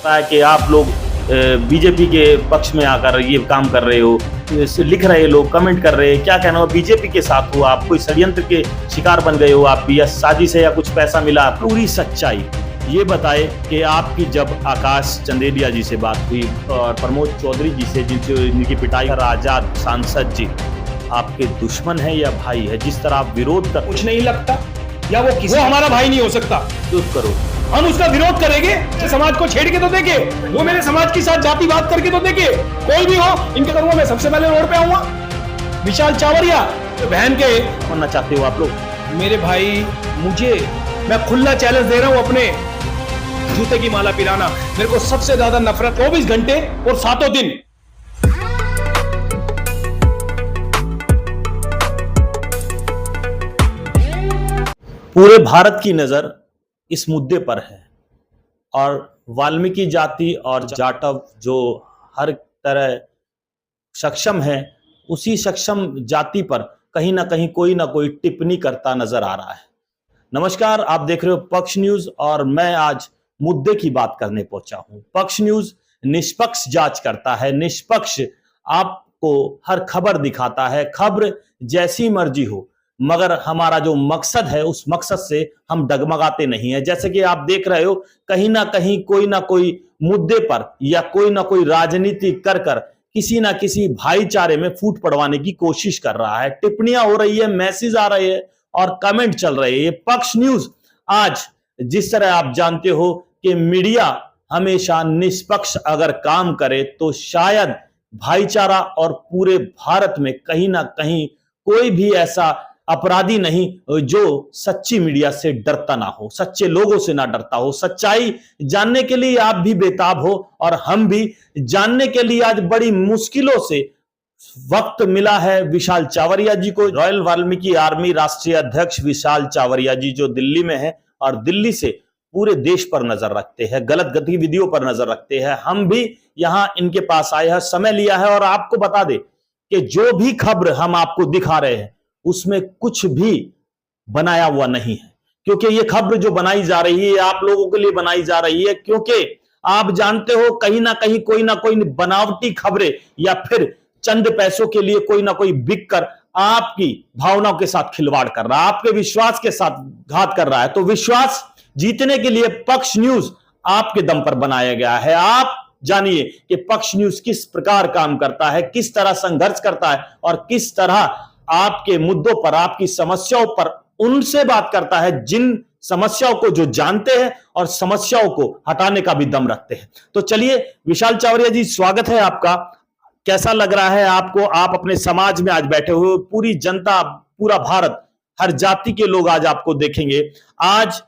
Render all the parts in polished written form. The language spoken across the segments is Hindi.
रहा है कि आप लोग बीजेपी के पक्ष में आकर ये काम कर रहे हो, लिख रहे लोग, कमेंट कर रहे हैं, क्या कहना हो? बीजेपी के साथ हो आप, कोई षड्यंत्र के शिकार बन गए हो आप, या साजिश है या कुछ पैसा मिला? पूरी सच्चाई ये बताए कि आपकी जब आकाश चंदेलिया जी से बात हुई और प्रमोद चौधरी जी से, जिनकी पिटाई कर आजाद सांसद जी आपके दुश्मन है या भाई है? जिस तरह आप विरोध कर, कुछ नहीं लगता या वो किसी हमारा भाई नहीं हो सकता, चुप करो। हम उसका विरोध करेंगे। समाज को छेड़ के तो देखे, वो मेरे समाज के साथ जाति बात करके तो देखे। कोई भी हो, इनके करूंगा मैं सबसे पहले रोड पे आऊंगा। विशाल चावरिया तो बहन के बनना चाहते हो आप लोग? मेरे भाई, मैं खुला चैलेंज दे रहा हूं अपने जूते की माला पिराना। मेरे को सबसे ज्यादा नफरत 24 घंटे और 7 दिन। पूरे भारत की नजर इस मुद्दे पर है और वाल्मीकि जाति और जाटव जो हर तरह सक्षम है, उसी सक्षम जाति पर कहीं ना कहीं कोई ना कोई टिप्पणी करता नजर आ रहा है। नमस्कार, आप देख रहे हो पक्ष न्यूज और मैं आज मुद्दे की बात करने पहुंचा हूं। पक्ष न्यूज निष्पक्ष जांच करता है, निष्पक्ष आपको हर खबर दिखाता है, खबर जैसी मर्जी हो, मगर हमारा जो मकसद है उस मकसद से हम डगमगाते नहीं है। जैसे कि आप देख रहे हो, कहीं ना कहीं कोई ना कोई मुद्दे पर या कोई ना कोई राजनीति कर किसी ना किसी भाईचारे में फूट पड़वाने की कोशिश कर रहा है। टिप्पणियां हो रही है, मैसेज आ रहे हैं और कमेंट चल रहे हैं। ये पक्ष न्यूज आज, जिस तरह आप जानते हो कि मीडिया हमेशा निष्पक्ष अगर काम करे तो शायद भाईचारा और पूरे भारत में कहीं ना कहीं कोई भी ऐसा अपराधी नहीं जो सच्ची मीडिया से डरता ना हो, सच्चे लोगों से ना डरता हो। सच्चाई जानने के लिए आप भी बेताब हो और हम भी जानने के लिए आज बड़ी मुश्किलों से वक्त मिला है विशाल चावरिया जी को। रॉयल वाल्मीकि आर्मी राष्ट्रीय अध्यक्ष विशाल चावरिया जी जो दिल्ली में है और दिल्ली से पूरे देश पर नजर रखते हैं, गलत गतिविधियों पर नजर रखते हैं। हम भी यहां इनके पास आए हैं, समय लिया है और आपको बता दे कि जो भी खबर हम आपको दिखा रहे हैं उसमें कुछ भी बनाया हुआ नहीं है, क्योंकि ये खबर जो बनाई जा रही है आप लोगों के लिए बनाई जा रही है, क्योंकि आप जानते हो कहीं ना कहीं कोई ना कोई बनावटी खबरें या फिर चंद पैसों के लिए कोई ना कोई बिक कर आपकी भावनाओं के साथ खिलवाड़ कर रहा है, आपके विश्वास के साथ घात कर रहा है। तो विश्वास जीतने के लिए पक्ष न्यूज आपके दम पर बनाया गया है। आप जानिए कि पक्ष न्यूज किस प्रकार काम करता है, किस तरह संघर्ष करता है और किस तरह आपके मुद्दों पर, आपकी समस्याओं पर उनसे बात करता है जिन समस्याओं को जो जानते हैं और समस्याओं को हटाने का भी दम रखते हैं। तो चलिए विशाल चावरिया जी, स्वागत है आपका। कैसा लग रहा है आपको? आप अपने समाज में आज बैठे हुए, पूरी जनता, पूरा भारत, हर जाति के लोग आज आपको देखेंगे। आज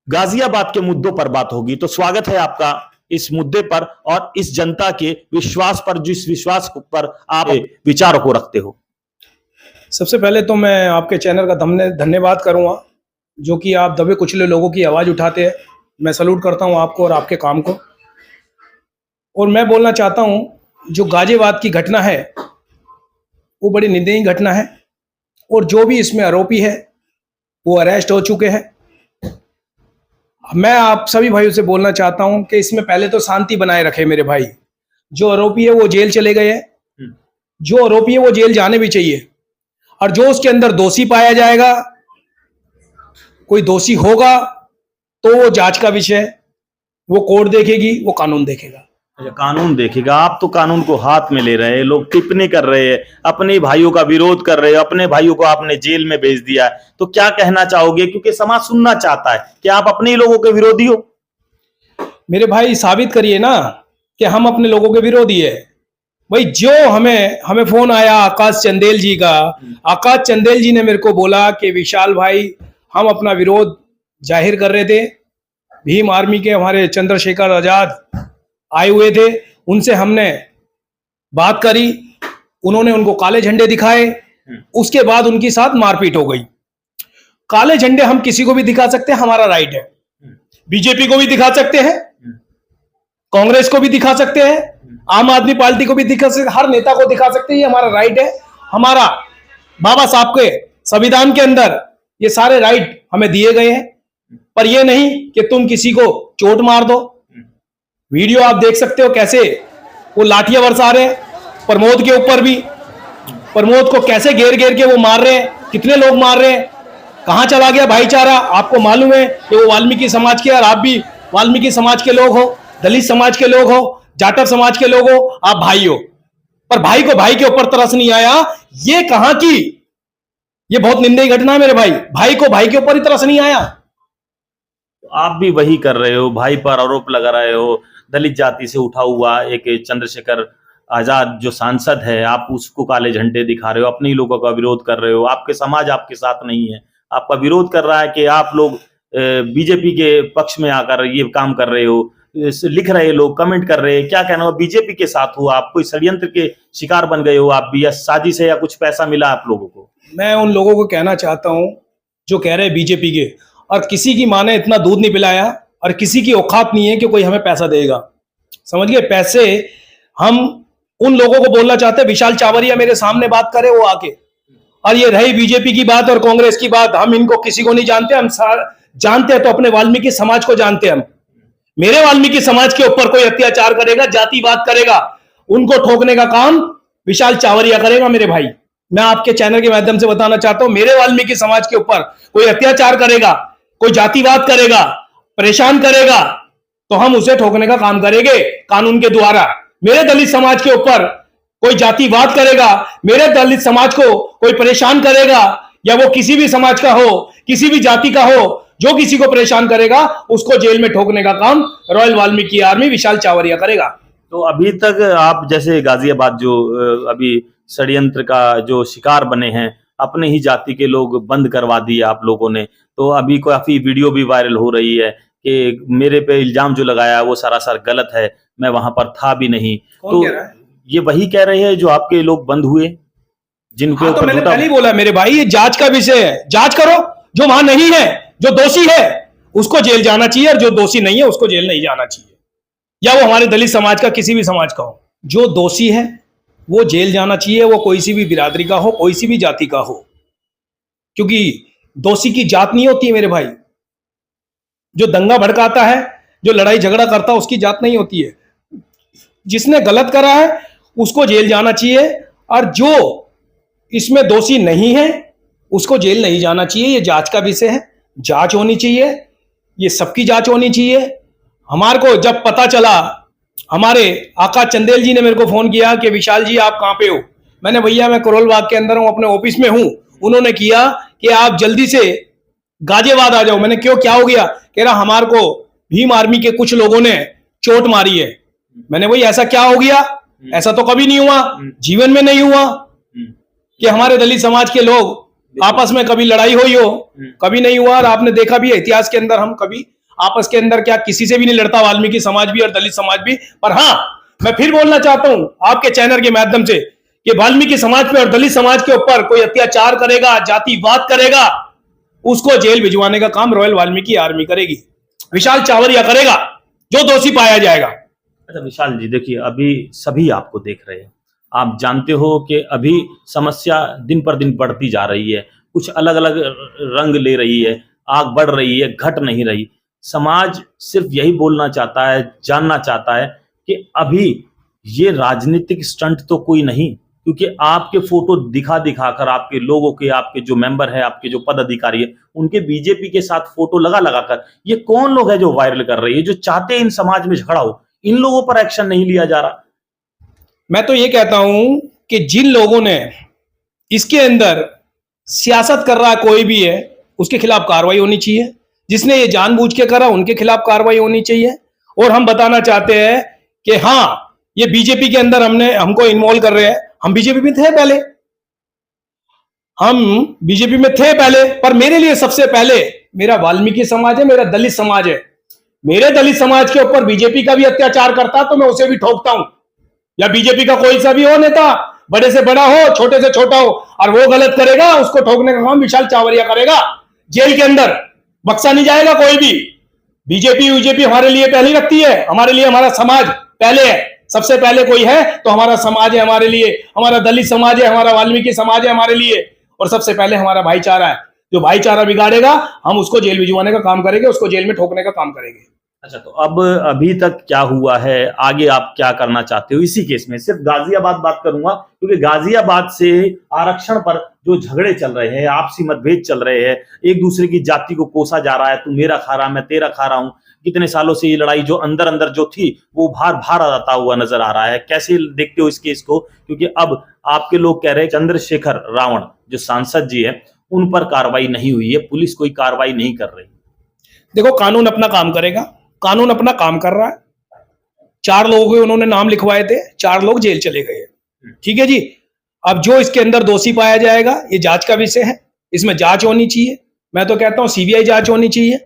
गाजियाबाद के मुद्दों पर बात होगी, तो स्वागत है आपका इस मुद्दे पर और इस जनता के विश्वास पर, जिस विश्वास पर आप विचारों को रखते हो। सबसे पहले तो मैं आपके चैनल का धन्यवाद करूंगा, जो कि आप दबे कुचले लोगों की आवाज़ उठाते हैं। मैं सैल्यूट करता हूं आपको और आपके काम को। और मैं बोलना चाहता हूं, जो गाजियाबाद की घटना है वो बड़ी निंदनीय घटना है और जो भी इसमें आरोपी है वो अरेस्ट हो चुके हैं। मैं आप सभी भाइयों से बोलना चाहता हूं कि इसमें पहले तो शांति बनाए रखे मेरे भाई। जो आरोपी है वो जेल चले गए हैं, जो आरोपी है वो जेल जाने भी चाहिए, और जो उसके अंदर दोषी पाया जाएगा, कोई दोषी होगा तो वो जांच का विषय है, वो कोर्ट देखेगी, वो कानून देखेगा। अच्छा, कानून देखेगा। आप तो कानून को हाथ में ले रहे हैं, लोग टिप्पणी कर रहे हैं, अपने भाइयों का विरोध कर रहे हैं, अपने भाइयों को आपने जेल में भेज दिया है, तो क्या कहना चाहोगे? क्योंकि समाज सुनना चाहता है कि आप अपने ही लोगों के विरोधी हो। मेरे भाई, साबित करिए ना कि हम अपने लोगों के विरोधी है। भाई, जो हमें फोन आया आकाश चंदेल जी का, आकाश चंदेल जी ने मेरे को बोला कि विशाल भाई, हम अपना विरोध जाहिर कर रहे थे, भीम आर्मी के हमारे चंद्रशेखर आजाद आए हुए थे, उनसे हमने बात करी, उन्होंने उनको काले झंडे दिखाए, उसके बाद उनके साथ मारपीट हो गई। काले झंडे हम किसी को भी दिखा सकते हैं, हमारा राइट है। बीजेपी को भी दिखा सकते हैं, कांग्रेस को भी दिखा सकते हैं, आम आदमी पार्टी को भी दिखा सकते, हर नेता को दिखा सकते हैं, ये हमारा राइट है। हमारा बाबा साहब के संविधान के अंदर ये सारे राइट हमें दिए गए हैं, पर ये नहीं कि तुम किसी को चोट मार दो, वीडियो आप देख सकते हो कैसे वो लाठियां बरसा रहे हैं प्रमोद के ऊपर भी। प्रमोद को कैसे घेर घेर के वो मार रहे हैं, कितने लोग मार रहे हैं, कहां चला गया भाईचारा? आपको मालूम है कि वो वाल्मीकि समाज के, और आप भी वाल्मीकि समाज के लोग हो, दलित समाज के लोग हो, जाटव समाज के लोग हो, आप भाई हो, पर भाई को भाई के ऊपर तरस नहीं आया। ये कहां की, ये बहुत निंदनीय घटना है मेरे भाई। भाई को भाई के ऊपर ही तरस नहीं आया। आप भी वही कर रहे हो, भाई पर आरोप लगा रहे हो। दलित जाति से उठा हुआ एक चंद्रशेखर आजाद जो सांसद है, आप उसको काले झंडे दिखा रहे हो, अपने ही लोगों का विरोध कर रहे हो। आपके समाज आपके साथ नहीं है, आपका विरोध कर रहा है कि आप लोग बीजेपी के पक्ष में आकर ये काम कर रहे हो। लिख रहे लोग, कमेंट कर रहे हैं, क्या कहना हो, बीजेपी के साथ हो आप, कोई षड्यंत्र के शिकार बन गए हो आप भी, या साजिश है, या कुछ पैसा मिला आप लोगों को? मैं उन लोगों को कहना चाहता हूं जो कह रहे हैं बीजेपी के, और किसी की माँ ने इतना दूध नहीं पिलाया और किसी की औकात नहीं है कि कोई हमें पैसा देगा, समझ गए? पैसे हम उन लोगों को बोलना चाहते हैं, विशाल चावरिया मेरे सामने बात करे वो आके, और ये रही बीजेपी की बात और कांग्रेस की बात, हम इनको किसी को नहीं जानते। हम जानते हैं तो अपने वाल्मीकि समाज को जानते हैं। हम, मेरे वाल्मीकि समाज के ऊपर कोई अत्याचार करेगा, जातिवाद करेगा, उनको ठोकने का काम विशाल चावरिया करेगा मेरे भाई। मैं आपके चैनल के माध्यम से बताना चाहता हूं, मेरे वाल्मीकि समाज के ऊपर कोई अत्याचार करेगा, कोई जातिवाद करेगा, परेशान करेगा, तो हम उसे ठोकने का काम करेंगे कानून के द्वारा। मेरे दलित समाज के ऊपर कोई जातिवाद करेगा, मेरे दलित समाज को कोई परेशान करेगा, या वो किसी भी समाज का हो, किसी भी जाति का हो, जो किसी को परेशान करेगा उसको जेल में ठोकने का काम रॉयल वाल्मीकि आर्मी विशाल चावरिया करेगा। तो अभी तक आप जैसे गाजियाबाद जो अभी षड्यंत्र का जो शिकार बने हैं, अपने ही जाति के लोग बंद करवा दिए आप लोगों ने, तो अभी काफी वीडियो भी वायरल हो रही है कि मेरे पे इल्जाम जो लगाया वो सरासर गलत है, मैं वहां पर था भी नहीं। कौन तो कह रहा है? ये वही कह रहे हैं जो आपके लोग बंद हुए, जिनके हाँ, तो ऊपर मैंने झूठा- पहले ही बोला मेरे भाई, ये जांच का विषय है, जांच करो। जो वहां नहीं है, जो दोषी है उसको जेल जाना चाहिए, और जो दोषी नहीं है उसको जेल नहीं जाना चाहिए, या वो हमारे दलित समाज का किसी भी समाज का हो। जो दोषी है वो जेल जाना चाहिए, वो कोई सी भी बिरादरी का हो, कोई सी भी जाति का हो, क्योंकि दोषी की जात नहीं होती है मेरे भाई। जो दंगा भड़काता है, जो लड़ाई झगड़ा करता है, उसकी जात नहीं होती है। जिसने गलत करा है उसको जेल जाना चाहिए, और जो इसमें दोषी नहीं है उसको जेल नहीं जाना चाहिए। ये जांच का विषय है, जांच होनी चाहिए, ये सबकी जांच होनी चाहिए। हमारे को जब पता चला, हमारे आकाश चंदेल जी ने मेरे को फोन किया कि विशाल जी आप कहां पे हो? मैंने, भैया मैं करोल बाग के अंदर हूं, अपने ऑफिस में हूं। उन्होंने किया कि आप जल्दी से गाजियाबाद आ जाओ। मैंने, क्यों, क्या हो गया? कह रहा हमारे को भीम आर्मी के कुछ लोगों ने चोट मारी है। मैंने, भाई ऐसा क्या हो गया? ऐसा तो कभी नहीं हुआ, जीवन में नहीं हुआ कि हमारे दलित समाज के लोग आपस में कभी लड़ाई हुई हो, कभी नहीं हुआ। और आपने देखा भी है इतिहास के अंदर, हम कभी आपस के अंदर क्या किसी से भी नहीं लड़ता, वाल्मीकि समाज भी और दलित समाज भी। पर हाँ, मैं फिर बोलना चाहता हूं आपके चैनल के माध्यम से कि वाल्मीकि समाज पे और दलित समाज के ऊपर कोई अत्याचार करेगा, जातिवाद करेगा, उसको जेल भिजवाने का काम रॉयल वाल्मीकि आर्मी करेगी, विशाल चावरिया करेगा, जो दोषी पाया जाएगा। अच्छा विशाल जी, देखिए अभी सभी आपको देख रहे हैं, आप जानते हो कि अभी समस्या दिन पर दिन बढ़ती जा रही है, कुछ अलग अलग रंग ले रही है, आग बढ़ रही है, घट नहीं रही। समाज सिर्फ यही बोलना चाहता है, जानना चाहता है कि अभी ये राजनीतिक स्टंट तो कोई नहीं, क्योंकि आपके फोटो दिखा दिखा कर आपके लोगों के, आपके जो मेंबर है, आपके जो पदाधिकारी है, उनके बीजेपी के साथ फोटो लगा लगा कर, ये कौन लोग है जो वायरल कर रहे हैं, जो चाहते हैं इन समाज में झगड़ा हो? इन लोगों पर एक्शन नहीं लिया जा रहा। मैं तो ये कहता हूं कि जिन लोगों ने इसके अंदर सियासत कर रहा है, कोई भी है, उसके खिलाफ कार्रवाई होनी चाहिए। जिसने ये जानबूझ के करा उनके खिलाफ कार्रवाई होनी चाहिए। और हम बताना चाहते हैं कि हाँ, ये बीजेपी के अंदर हमको इन्वॉल्व कर रहे हैं। हम बीजेपी में थे पहले, हम बीजेपी में थे पहले, पर मेरे लिए सबसे पहले मेरा वाल्मीकि समाज है, मेरा दलित समाज है। मेरे दलित समाज के ऊपर बीजेपी का भी अत्याचार करता तो मैं उसे भी ठोकता हूं, या बीजेपी का कोई सा भी हो नेता, बड़े से बड़ा हो, छोटे से छोटा हो, और वो गलत करेगा उसको ठोकने का काम विशाल चावरिया करेगा। जेल के अंदर बक्सा नहीं जाएगा कोई भी। बीजेपी हमारे लिए पहली रखती है, हमारे लिए हमारा समाज पहले है। सबसे पहले कोई है तो हमारा समाज है, हमारे लिए हमारा दलित समाज है, हमारा वाल्मीकि समाज है हमारे लिए, और सबसे पहले हमारा भाईचारा है। जो भाईचारा बिगाड़ेगा हम उसको जेल भिजवाने का काम करेंगे, उसको जेल में ठोकने का काम करेंगे। अच्छा, तो अब अभी तक क्या हुआ है, आगे आप क्या करना चाहते हो इसी केस में? सिर्फ गाजियाबाद बात करूंगा क्योंकि गाजियाबाद से आरक्षण पर जो झगड़े चल रहे हैं, आपसी मतभेद चल रहे हैं, एक दूसरे की जाति को कोसा जा रहा है, तू मेरा खा रहा, मैं तेरा खा रहा हूं, कितने सालों से ये लड़ाई जो अंदर अंदर जो थी वो बाहर बाहर आता हुआ नजर आ रहा है। कैसे देखते हो इस केस को? क्योंकि अब आपके लोग कह रहे हैं चंद्रशेखर रावण जो सांसद जी है उन पर कार्रवाई नहीं हुई है, पुलिस कोई कार्रवाई नहीं कर रही। देखो, कानून अपना काम करेगा, कानून अपना काम कर रहा है। 4 लोगों के उन्होंने नाम लिखवाए थे, 4 लोग जेल चले गए, ठीक है जी। अब जो इसके अंदर दोषी पाया जाएगा ये जांच का विषय है, इसमें जांच होनी चाहिए। मैं तो कहता हूं सीबीआई जांच होनी चाहिए।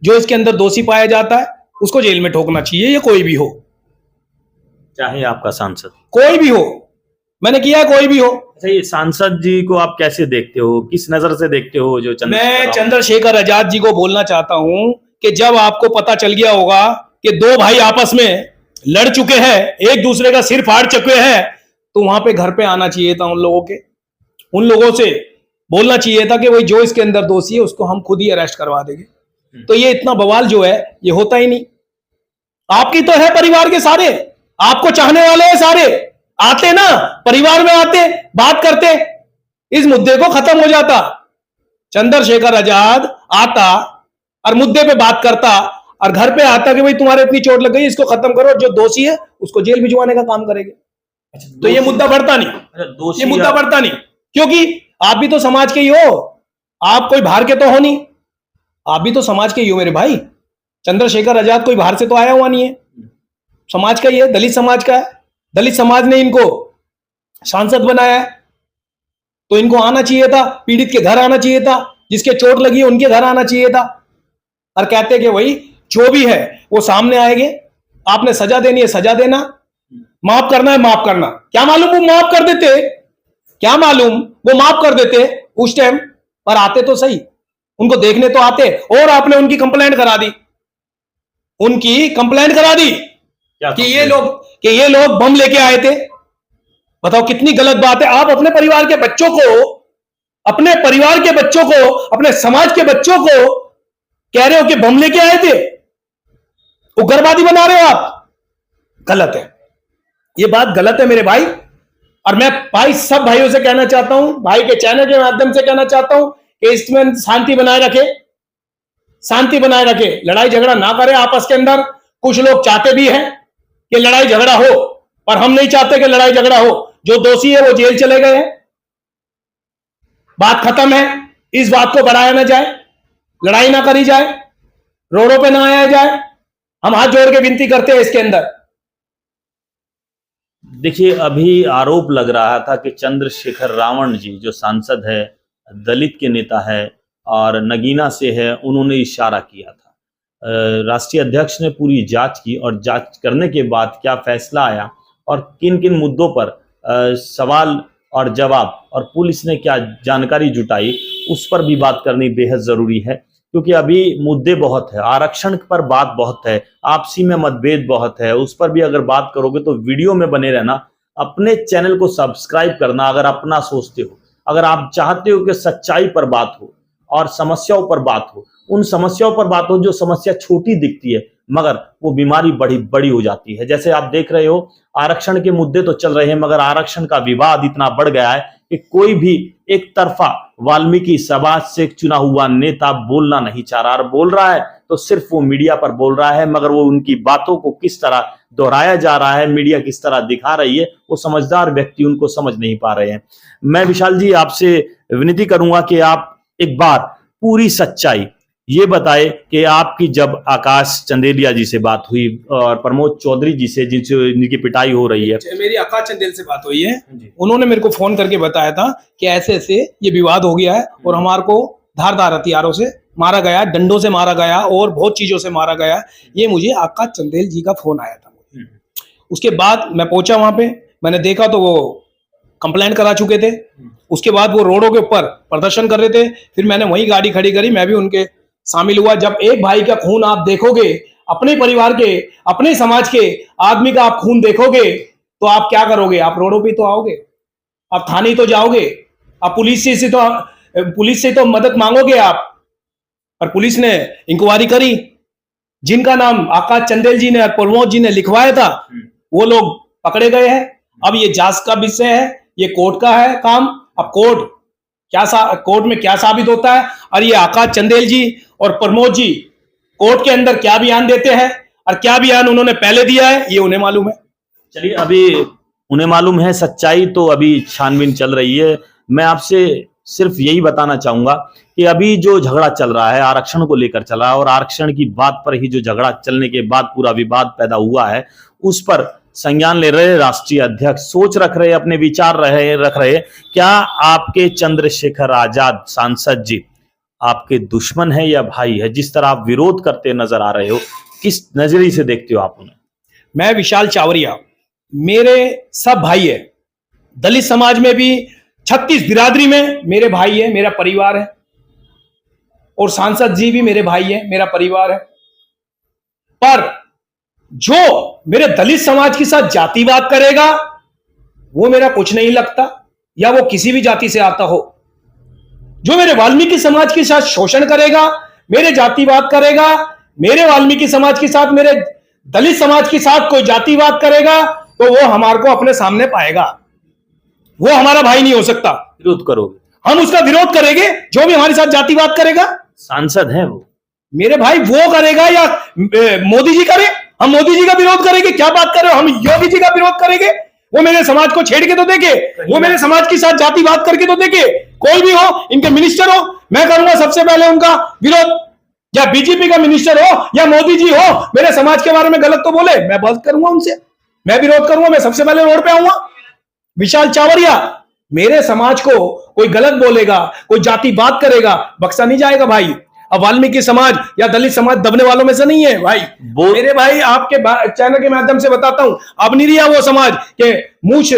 जो इसके अंदर दोषी पाया जाता है उसको जेल में ठोकना चाहिए, ये कोई भी हो, चाहे आपका सांसद कोई भी हो। मैंने किया है, कोई भी हो। अच्छा, ये सांसद जी को आप कैसे देखते हो, किस नजर से देखते हो? जो मैं चंद्रशेखर आजाद जी को बोलना चाहता हूं कि जब आपको पता चल गया होगा कि 2 भाई आपस में लड़ चुके हैं, एक दूसरे का सिर फाड़ चुके हैं, तो वहां पे घर पे आना चाहिए था उन लोगों से बोलना चाहिए था कि भाई जो इसके अंदर दोषी है उसको हम खुद ही अरेस्ट करवा देंगे। तो ये इतना बवाल जो है ये होता ही नहीं। आपकी तो है परिवार के सारे, आपको चाहने वाले हैं सारे, आते ना परिवार में, आते बात करते, इस मुद्दे को खत्म हो जाता। चंद्रशेखर आजाद आता और मुद्दे पे बात करता और घर पे आता कि भाई तुम्हारे इतनी चोट लग गई, इसको खत्म करो, जो दोषी है उसको जेल भिजवाने का काम करेंगे। अच्छा, तो ये मुद्दा बढ़ता नहीं। अच्छा, ये मुद्दा बढ़ता नहीं, क्योंकि आप भी तो समाज के ही हो, आप कोई बाहर के तो हो नहीं, आप भी तो समाज के ही हो मेरे भाई। चंद्रशेखर आजाद कोई बाहर से तो आया हुआ नहीं है, समाज का ही है, दलित समाज का है। दलित समाज ने इनको सांसद बनाया है, तो इनको आना चाहिए था, पीड़ित के घर आना चाहिए था, जिसके चोट लगी है उनके घर आना चाहिए था। और कहते कि भाई जो भी है वो सामने आएंगे, आपने सजा देनी है सजा देना, माफ करना है माफ करना। क्या मालूम वो माफ कर देते, क्या मालूम वो माफ कर देते उस टाइम पर, आते तो सही, उनको देखने तो आते। और आपने उनकी कंप्लेंट करा दी, उनकी कंप्लेंट करा दी कि ये लोग बम लेके आए थे। बताओ कितनी गलत बात है। आप अपने परिवार के बच्चों को, अपने परिवार के बच्चों को, अपने समाज के बच्चों को कह रहे हो कि बम लेके आए थे, उग्रवादी बना रहे हो आप। गलत है, ये बात गलत है मेरे भाई। और मैं भाई सब भाइयों से कहना चाहता हूं, भाई के चैनल के माध्यम से कहना चाहता हूं कि इसमें शांति बनाए रखे, शांति बनाए रखे, लड़ाई झगड़ा ना करे आपस के अंदर। कुछ लोग चाहते भी हैं कि लड़ाई झगड़ा हो, पर हम नहीं चाहते कि लड़ाई झगड़ा हो। जो दोषी है वो जेल चले गए हैं, बात खत्म है। इस बात को बढ़ाया ना जाए, लड़ाई ना करी जाए, रोडों पे ना आया जाए। हम हाथ जोड़ के विनती करते हैं इसके अंदर। देखिए, अभी आरोप लग रहा था कि चंद्रशेखर रावण जी जो सांसद है, दलित के नेता है और नगीना से है, उन्होंने इशारा किया था। राष्ट्रीय अध्यक्ष ने पूरी जांच की और जांच करने के बाद क्या फैसला आया और किन किन मुद्दों पर सवाल और जवाब और पुलिस ने क्या जानकारी जुटाई, उस पर भी बात करनी बेहद जरूरी है। क्योंकि अभी मुद्दे बहुत है, आरक्षण पर बात बहुत है, आपसी में मतभेद बहुत है, उस पर भी अगर बात करोगे तो वीडियो में बने रहना। अपने चैनल को सब्सक्राइब करना अगर अपना सोचते हो, अगर आप चाहते हो कि सच्चाई पर बात हो और समस्याओं पर बात हो, उन समस्याओं पर बात हो जो समस्या छोटी दिखती है मगर वो बीमारी बड़ी हो जाती है। जैसे आप देख रहे हो, आरक्षण के मुद्दे तो चल रहे हैं मगर आरक्षण का विवाद इतना बढ़ गया है कि कोई भी एक तरफा वाल्मीकि समाज से चुना हुआ नेता बोलना नहीं चाह रहा, और बोल रहा है तो सिर्फ वो मीडिया पर बोल रहा है, मगर वो उनकी बातों को किस तरह दोहराया जा रहा है, मीडिया किस तरह दिखा रही है, वो समझदार व्यक्ति उनको समझ नहीं पा रहे हैं। मैं विशाल जी आपसे विनती करूंगा कि आप एक बार पूरी सच्चाई ये बताए कि आपकी जब आकाश चंदेलिया जी से बात हुई और प्रमोद चौधरी जी से जिनकी पिटाई हो रही है। मेरी आकाश चंदेल से बात हुई है, उन्होंने मेरे को फोन करके बताया था कि ऐसे ऐसे ये विवाद हो गया है और हमारे को धारदार हथियारों से मारा गया, डंडों से मारा गया और बहुत चीजों से मारा गया। ये मुझे आकाश चंदेल जी का फोन आया था। उसके बाद मैं पहुंचा वहां पे, मैंने देखा तो वो कंप्लेंट करा चुके थे। उसके बाद वो रोडों के ऊपर प्रदर्शन कर रहे थे। फिर मैंने वहीं गाड़ी खड़ी करी, मैं भी उनके शामिल हुआ। जब एक भाई का खून आप देखोगे, अपने परिवार के, अपने समाज के आदमी का आप खून देखोगे तो आप क्या करोगे? आप रोडों पे तो आओगे, आप थाने तो जाओगे, आप पुलिस से तो मदद मांगोगे आप। और पुलिस ने इंक्वायरी करी, जिनका नाम आकाश चंदेल जी ने और प्रमोद जी ने लिखवाया था, वो लोग पकड़े गए हैं। अब ये जांच का विषय है, ये कोर्ट का है काम। अब कोर्ट में क्या साबित होता है, और ये आकाश चंदेल जी और प्रमोद जी कोर्ट के अंदर क्या बयान देते हैं और क्या बयान उन्होंने पहले दिया है, ये उन्हें मालूम है। चलिए, अभी उन्हें मालूम है, सच्चाई तो अभी छानबीन चल रही है। मैं आपसे सिर्फ यही बताना चाहूंगा कि अभी जो झगड़ा चल रहा है आरक्षण को लेकर चला है, और आरक्षण की बात पर ही जो झगड़ा चलने के बाद पूरा विवाद पैदा हुआ है, उस पर संज्ञान ले रहे राष्ट्रीय अध्यक्ष, सोच रख रहे, अपने विचार रख रहे। क्या आपके चंद्रशेखर आजाद सांसद जी आपके दुश्मन है या भाई है? जिस तरह आप विरोध करते नजर आ रहे हो, किस नजरिए से देखते हो आप उन्हें? मैं विशाल चावरिया, मेरे सब भाई है। दलित समाज में भी 36 बिरादरी में मेरे भाई है, मेरा परिवार है। और सांसद जी भी मेरे भाई है, मेरा परिवार है। पर जो मेरे दलित समाज के साथ जातिवाद करेगा, वो मेरा कुछ नहीं लगता, या वो किसी भी जाति से आता हो। जो मेरे वाल्मीकि समाज के साथ शोषण करेगा, मेरे जातिवाद करेगा, मेरे वाल्मीकि समाज के साथ, मेरे दलित समाज के साथ कोई जातिवाद करेगा, तो वो हमारे को अपने सामने पाएगा। वो हमारा भाई नहीं हो सकता। विरोध करोगे? हम उसका विरोध करेंगे जो भी हमारे साथ जातिवाद करेगा। सांसद है वो मेरे भाई, वो करेगा या मोदी जी करे? हम मोदी जी का विरोध करेंगे? क्या बात कर रहे हो? हम योगी जी का विरोध करेंगे? वो मेरे समाज को छेड़ के तो देखे, वो मेरे समाज के साथ जातिवाद करके तो देखे। कोई भी हो, इनके मिनिस्टर हो, मैं करूंगा सबसे पहले उनका विरोध। या बीजेपी का मिनिस्टर हो या मोदी जी हो, मेरे समाज के बारे में गलत तो बोले, मैं बात करूंगा उनसे, मैं विरोध करूंगा, मैं सबसे पहले रोड पे आऊंगा। विशाल चावरिया, मेरे समाज को कोई गलत बोलेगा, कोई जातिवाद करेगा, बख्शा नहीं जाएगा भाई। अब वाल्मीकि समाज या दलित समाज दबने वालों में से नहीं है भाई। मेरे भाई, आपके चैनल के माध्यम से बताता हूं, अब नहीं रहा वो समाज के मूछ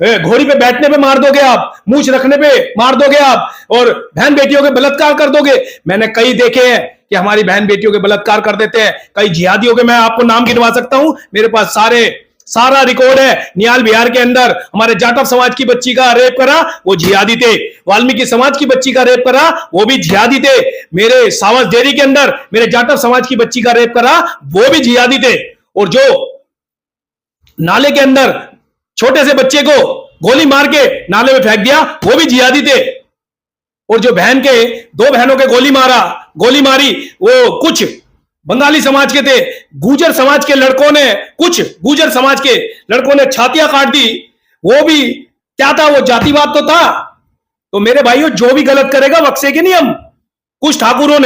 घोड़ी पे बैठने पे मार दोगे आप, मूछ रखने पे मार दोगे आप, और बहन बेटियों के बलात्कार कर दोगे। मैंने कई देखे हैं कि हमारी बहन बेटियों के बलात्कार कर देते हैं, कई जिहादियों के, मैं आपको नाम गिनवा सकता हूं, मेरे पास सारा रिकॉर्ड है। नियाल बिहार के अंदर हमारे जाटव समाज की बच्ची का रेप करा, वो जिहादी थे। वाल्मीकि समाज की बच्ची का रेप करा, वो भी जिहादी थे। मेरे सावस डेयरी के अंदर मेरे जाटव समाज की बच्ची का रेप करा, वो भी जिहादी थे। और जो नाले के अंदर छोटे से बच्चे को गोली मार के नाले में फेंक दिया, वो भी जिहादी थे। और जो बहन के, 2 बहनों के गोली मारी, वो कुछ बंगाली समाज के थे। गुजर समाज के लड़कों ने, कुछ गुजर समाज के लड़कों ने छातियां काट दी। वो भी क्या था? वो जातिवाद तो था। तो मेरे भाइयों, जो भी गलत करेगा बख्शेंगे नहीं हम। कुछ ठाकुरों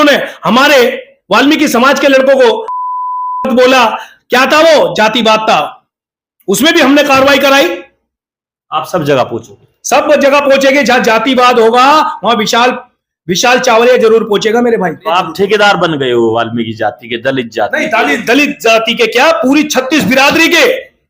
ने हमारे वाल्मीकि समाज के लड़कों को बोला, क्या था वो? जातिवाद था। उसमें भी हमने कार्रवाई कराई। आप सब जगह पहुंचोगे? सब जगह पहुंचेंगे, जहां जातिवाद होगा वहां विशाल चावरिया जरूर पहुंचेगा मेरे भाई। तो आप ठेकेदार बन गए हो वाल्मीकि जाति के, दलित जाति? नहीं, दलित जाति के क्या, पूरी 36 बिरादरी के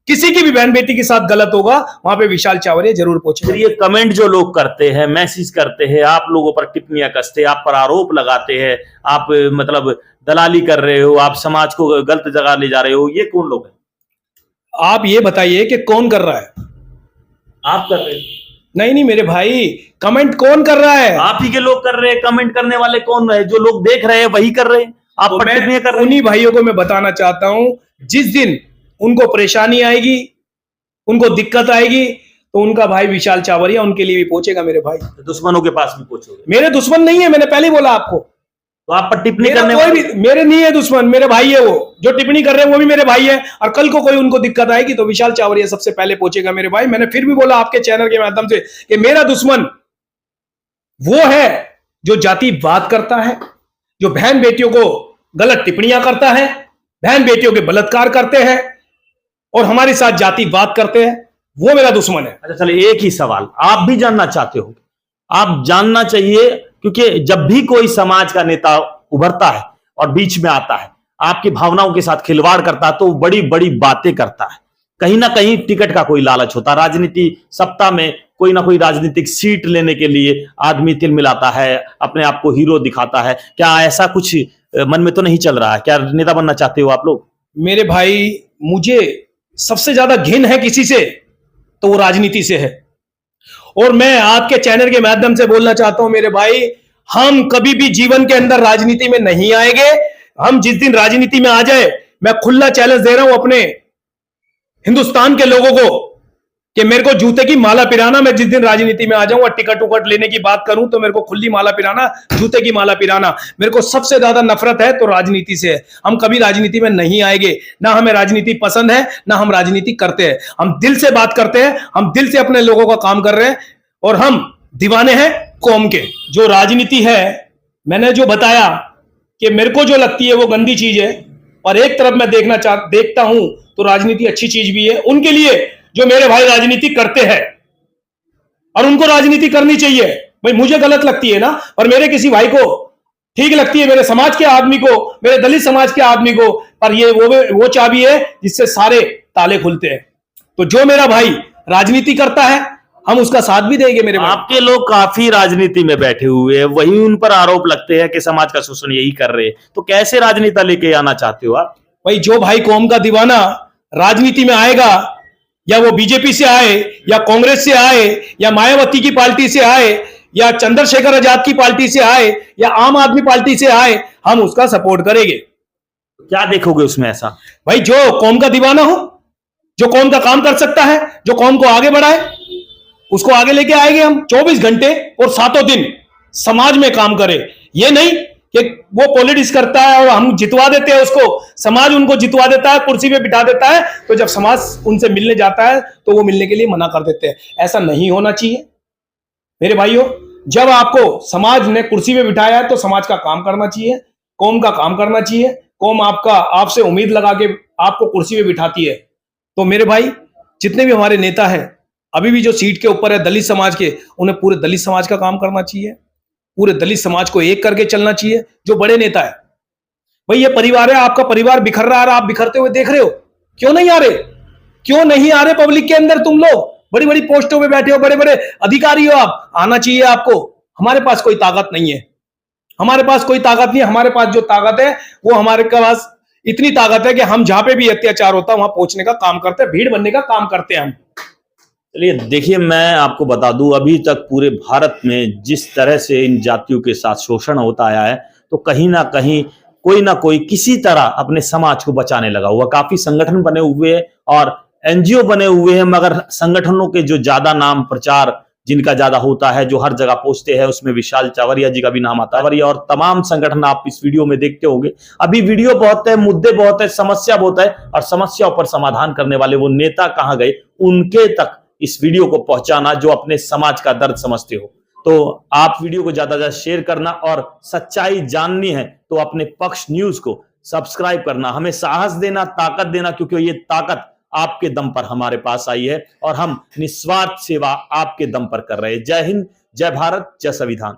किसी की भी बहन बेटी के साथ गलत होगा, वहां पे विशाल चावरिया जरूर पहुंचेगा। फिर ये कमेंट जो लोग करते हैं, मैसेज करते हैं, आप लोगों पर टिप्पणियां कसते हैं, आप पर आरोप लगाते हैं, आप मतलब दलाली कर रहे हो, आप समाज को गलत जगह ले जा रहे हो, ये कौन लोग हैं? आप ये बताइए कि कौन कर रहा है? आप कर रहे हो? नहीं मेरे भाई, कमेंट कौन कर रहा है? आप ही के लोग कर रहे हैं। कमेंट करने वाले कौन है? जो लोग देख रहे हैं वही कर रहे हैं। आप तो पर टिप्पणियां कर रहे हैं। उन्हीं भाइयों को मैं बताना चाहता हूं, जिस दिन उनको परेशानी आएगी, उनको दिक्कत आएगी, तो उनका भाई विशाल चावरिया उनके लिए भी पहुंचेगा मेरे भाई। दुश्मनों के पास भी पहुंचोगे? मेरे दुश्मन नहीं है, मैंने पहले बोला आपको। तो आप पर टिप्पणी करने कोई भी मेरे नहीं है दुश्मन, मेरे भाई है। वो जो टिप्पणी कर रहे हैं वो भी मेरे भाई है। और कल को कोई उनको दिक्कत आएगी तो विशाल चावरिया सबसे पहले पहुंचेगा मेरे भाई। मैंने फिर भी बोला आपके चैनल के माध्यम से कि मेरा दुश्मन वो है जो जातिवाद करता है, जो बहन बेटियों को गलत टिप्पणियां करता है, बहन बेटियों के बलात्कार करते हैं और हमारे साथ जातिवाद करते हैं, वो मेरा दुश्मन है। अच्छा चलिए, एक ही सवाल आप भी जानना चाहते हो? आप जानना चाहिए, क्योंकि जब भी कोई समाज का नेता उभरता है और बीच में आता है, आपकी भावनाओं के साथ खिलवाड़ करता है, तो बड़ी बड़ी बातें करता है। कहीं ना कहीं टिकट का कोई लालच होता है। राजनीति सत्ता में कोई ना कोई राजनीतिक सीट लेने के लिए आदमी तिल मिलाता है, अपने आप को हीरो दिखाता है। क्या ऐसा कुछ मन में तो नहीं चल रहा है? क्या नेता बनना चाहते हो आप लोग? मेरे भाई, मुझे सबसे ज्यादा घिन है किसी से तो वो राजनीति से है। और मैं आपके चैनल के माध्यम से बोलना चाहता हूं मेरे भाई, हम कभी भी जीवन के अंदर राजनीति में नहीं आएंगे। हम जिस दिन राजनीति में आ जाए, मैं खुला चैलेंज दे रहा हूं अपने हिंदुस्तान के लोगों को कि मेरे को जूते की माला पिराना। मैं जिस दिन राजनीति में आ जाऊंगा, टिकट उकट लेने की बात करूं तो मेरे को खुली माला पिराना, जूते की माला पिराना। मेरे को सबसे ज्यादा नफरत है तो राजनीति से है। हम कभी राजनीति में नहीं आएंगे, ना हमें राजनीति पसंद है, ना हम राजनीति करते हैं। हम दिल से बात करते हैं, हम दिल से अपने लोगों का काम कर रहे हैं और हम दीवाने हैं कौम के। जो राजनीति है, मैंने जो बताया कि मेरे को जो लगती है वो गंदी चीज है, और एक तरफ मैं देखता हूं तो राजनीति अच्छी चीज भी है उनके लिए जो मेरे भाई राजनीति करते हैं, और उनको राजनीति करनी चाहिए। भाई मुझे गलत लगती है ना, और मेरे किसी भाई को ठीक लगती है, मेरे समाज के आदमी को, मेरे दलित समाज के आदमी को, पर ये वो चाबी है जिससे सारे ताले खुलते हैं। तो जो मेरा भाई राजनीति करता है हम उसका साथ भी देंगे। मेरे भाई, आपके लोग काफी राजनीति में बैठे हुए हैं, वही उन पर आरोप लगते हैं कि समाज का शोषण यही कर रहे हैं, तो कैसे राजनीति लेके आना चाहते हो आप? भाई जो भाई कौम का दीवाना राजनीति में आएगा, या वो बीजेपी से आए, या कांग्रेस से आए, या मायावती की पार्टी से आए, या चंद्रशेखर आजाद की पार्टी से आए, या आम आदमी पार्टी से आए, हम उसका सपोर्ट करेंगे। क्या देखोगे उसमें ऐसा? भाई जो कौम का दीवाना हो, जो कौम का काम कर सकता है, जो कौम को आगे बढ़ाए, उसको आगे लेके आएंगे हम। 24 घंटे और 7 दिन समाज में काम करे। ये नहीं कि वो पॉलिटिक्स करता है और हम जितवा देते हैं उसको, समाज उनको जितवा देता है, कुर्सी पे बिठा देता है, तो जब समाज उनसे मिलने जाता है तो वो मिलने के लिए मना कर देते हैं। ऐसा नहीं होना चाहिए मेरे भाइयों। जब आपको समाज ने कुर्सी पे बिठाया है तो समाज का काम करना चाहिए, कौम का काम करना चाहिए। कौम आपसे उम्मीद लगा के आपको कुर्सी पे बिठाती है। तो मेरे भाई, जितने भी हमारे नेता हैं अभी भी जो सीट के ऊपर है दलित समाज के, उन्हें पूरे दलित समाज का काम करना चाहिए, पूरे दलित समाज को एक करके चलना चाहिए। जो बड़े नेता है, भाई ये परिवार है, आपका परिवार बिखर रहा है, आप बिखरते हुए देख रहे हो, क्यों नहीं आ रहे? क्यों नहीं आ रहे पब्लिक के अंदर? तुम लोग बड़ी बड़ी पोस्टों पे बैठे हो, बड़े बड़े अधिकारी हो, आप आना चाहिए आपको। हमारे पास कोई ताकत नहीं है, हमारे पास कोई ताकत नहीं है। हमारे पास जो ताकत है वो हमारे पास इतनी ताकत है कि हम जहां पे भी अत्याचार होता है वहां पहुंचने का काम करते हैं, भीड़ बनने का काम करते हैं हम। चलिए देखिए, मैं आपको बता दूं, अभी तक पूरे भारत में जिस तरह से इन जातियों के साथ शोषण होता आया है, तो कहीं ना कोई किसी तरह अपने समाज को बचाने लगा हुआ। काफी संगठन बने हुए हैं और एनजीओ बने हुए हैं, मगर संगठनों के जो ज्यादा नाम प्रचार जिनका ज्यादा होता है, जो हर जगह पहुंचते हैं, उसमें विशाल चावरिया जी का भी नाम आता है, और तमाम संगठन आप इस वीडियो में देखते होंगे। अभी वीडियो बहुत है, मुद्दे बहुत है, समस्या बहुत है, और समस्याओं पर समाधान करने वाले वो नेता कहां गए? उनके तक इस वीडियो को पहुंचाना जो अपने समाज का दर्द समझते हो। तो आप वीडियो को ज्यादा से ज्यादा शेयर करना, और सच्चाई जाननी है तो अपने पक्ष न्यूज को सब्सक्राइब करना, हमें साहस देना, ताकत देना, क्योंकि ये ताकत आपके दम पर हमारे पास आई है और हम निस्वार्थ सेवा आपके दम पर कर रहे हैं। जय हिंद, जय भारत, जय संविधान।